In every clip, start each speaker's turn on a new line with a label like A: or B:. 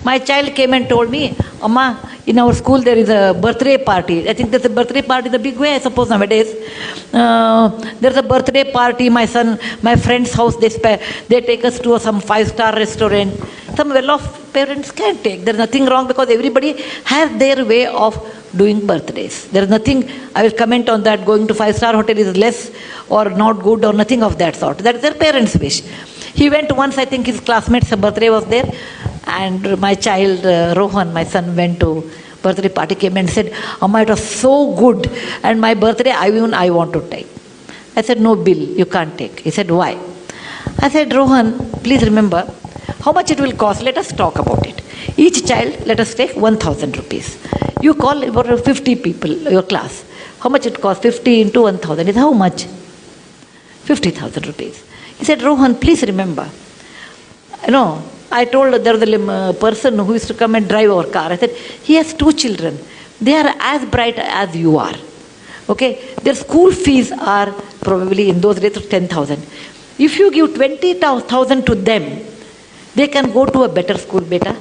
A: My child came and told me, Amma, in our school there is a birthday party. I think there's a birthday party in a big way, I suppose nowadays. There's a birthday party, my friend's house, they take us to some 5-star restaurant. Some well-off parents can take. There's nothing wrong because everybody has their way of doing birthdays. There is nothing, I will comment on that, going to 5-star hotel is less or not good or nothing of that sort. That is their parents' wish. He went once, I think his classmate's birthday was there, and my child, Rohan, my son, went to birthday party, came and said, Amma, it was so good, and my birthday, I want to take. I said, no, Bill, you can't take. He said, why? I said, Rohan, please remember, how much it will cost, let us talk about it. Each child, let us take 1,000 rupees. You call about 50 people, your class. How much it costs? 50 into 1,000 is how much? 50,000 rupees. He said, Rohan, please remember, I told there was a person who used to come and drive our car. I said, he has 2 children. They are as bright as you are. Okay? Their school fees are probably in those days 10,000. If you give 20,000 to them, they can go to a better school, beta.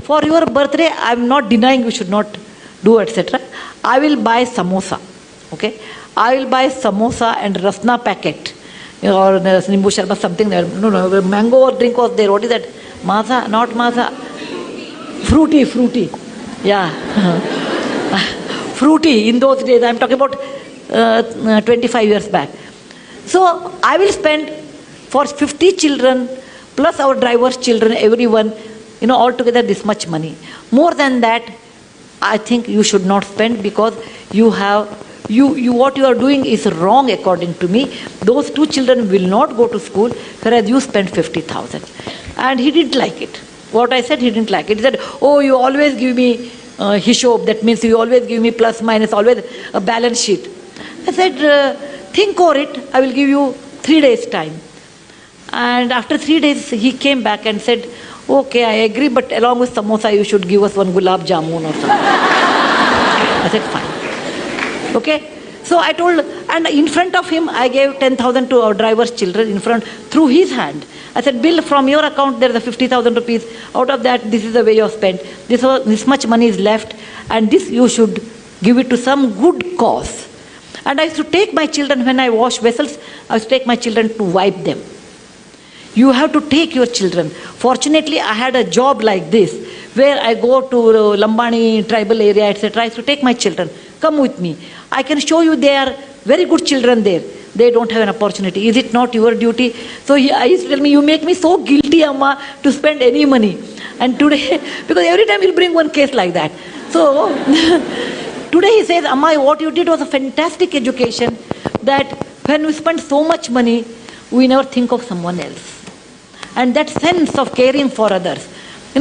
A: For your birthday, I am not denying you should not do, etc. I will buy samosa. Okay? I will buy samosa and rasna packet. Or nimbu sharbat, something there. No, mango or drink was there. What is that? Maza, not maza. Fruity. Yeah. Fruity in those days. I am talking about 25 years back. So I will spend for 50 children plus our driver's children, everyone, altogether this much money. More than that, I think you should not spend because what you are doing is wrong according to me. Those 2 children will not go to school, whereas you spend 50,000. And he didn't like it. What I said, he didn't like it. He said, oh, you always give me hishob, that means you always give me plus minus, always a balance sheet. I said, think over it, I will give you 3 days time. And after 3 days, he came back and said, okay, I agree, but along with samosa, you should give us 1 gulab jamun or something. I said, fine. Okay? So I told, and in front of him, I gave 10,000 to our driver's children in front, through his hand. I said, Bill, from your account, there is a 50,000 rupees. Out of that, this is the way you have spent. This much money is left, and this you should give it to some good cause. And I used to take my children, when I wash vessels, I used to take my children to wipe them. You have to take your children. Fortunately, I had a job like this, where I go to Lambani tribal area, etc. I used to take my children. Come with me. I can show you they are very good children there. They don't have an opportunity. Is it not your duty? So I used to tell me, you make me so guilty, Amma, to spend any money. And today, because every time you'll bring one case like that. So today he says, Amma, what you did was a fantastic education, that when we spend so much money, we never think of someone else. And that sense of caring for others.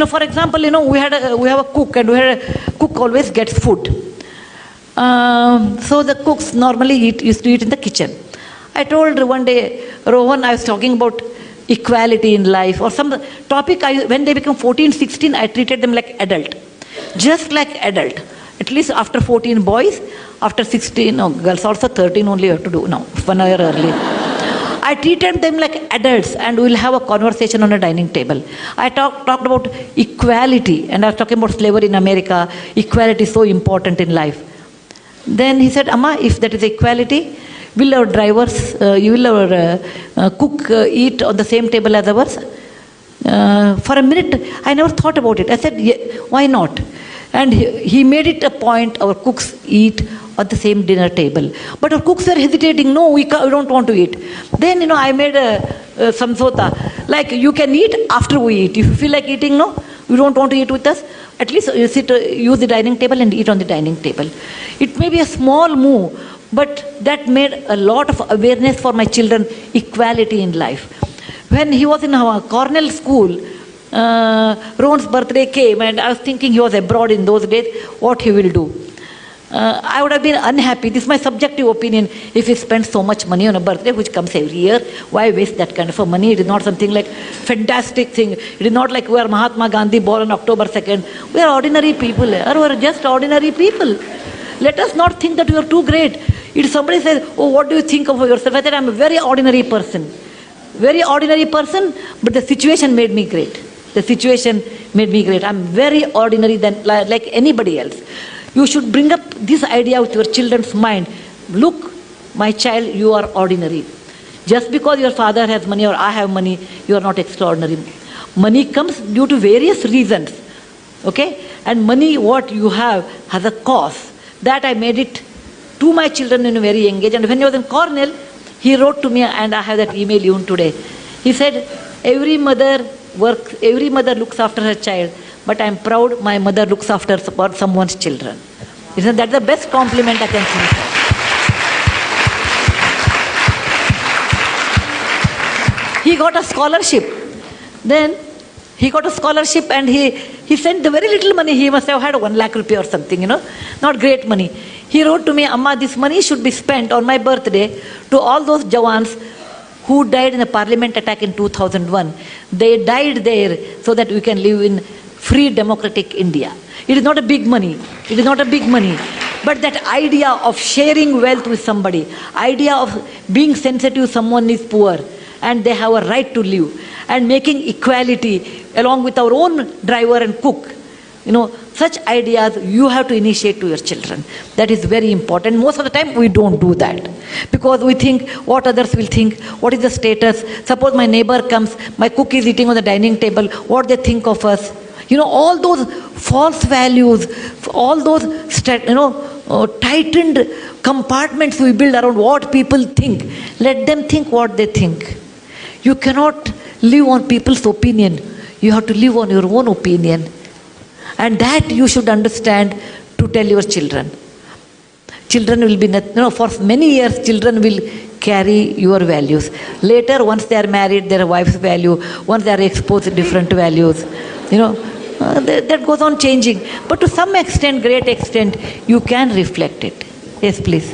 A: For example, we have a cook, and cook always gets food. So the cooks normally used to eat in the kitchen. I told one day, Rohan, I was talking about equality in life or some topic. When they become 14, 16, I treated them like adult. Just like adult. At least after 14 boys, after 16, girls also 13 only you have to do now, 1 year early. I treated them like adults, and we'll have a conversation on a dining table. I talked about equality, and I was talking about slavery in America. Equality is so important in life. Then he said, Amma, if that is equality, will our drivers, will our cook eat on the same table as ours? For a minute, I never thought about it. I said, yeah, why not? And he made it a point, our cooks eat at the same dinner table. But our cooks were hesitating, no, we don't want to eat. Then, I made a samsota, like you can eat after we eat. If you feel like eating, no, you don't want to eat with us, at least you use the dining table and eat on the dining table. It may be a small move, but that made a lot of awareness for my children, equality in life. When he was in our Cornell school, Ron's birthday came, and I was thinking he was abroad in those days, what he will do. I would have been unhappy, this is my subjective opinion, if he spent so much money on a birthday which comes every year. Why waste that kind of a money? It is not something like fantastic thing. It is not like we are Mahatma Gandhi born on October 2nd. We are ordinary people. We are just ordinary people. Let us not think that we are too great. If somebody says, oh, what do you think of yourself? I said, I am a very ordinary person. Very ordinary person, but the situation made me great. The situation made me great. I'm very ordinary than like anybody else. You should bring up this idea with your children's mind. Look, my child, you are ordinary. Just because your father has money or I have money, you are not extraordinary. Money comes due to various reasons. Okay? And money, what you have, has a cost. That I made it to my children in a very young age. And when he was in Cornell, he wrote to me, and I have that email even today. He said, every mother looks after her child, but I'm proud my mother looks after someone's children. Isn't that the best compliment I can think of? He got a scholarship. Then he got a scholarship, and he sent the very little money. He must have had 1 lakh rupee or something, not great money. He wrote to me, Amma, this money should be spent on my birthday to all those Jawans who died in the parliament attack in 2001. They died there so that we can live in free democratic India. It is not a big money. It is not a big money. But that idea of sharing wealth with somebody, idea of being sensitive, someone is poor and they have a right to live, and making equality along with our own driver and cook, such ideas you have to initiate to your children. That is very important. Most of the time we don't do that because we think what others will think, what is the status. Suppose my neighbor comes, my cook is eating on the dining table, what they think of us. All those false values, all those tightened compartments we build around what people think. Let them think what they think. You cannot live on people's opinion. You have to live on your own opinion. And that you should understand to tell your children. Children will be, for many years, children will carry your values. Later, once they are married, their wife's value, once they are exposed to different values, that goes on changing. But to some extent, great extent, you can reflect it. Yes, please.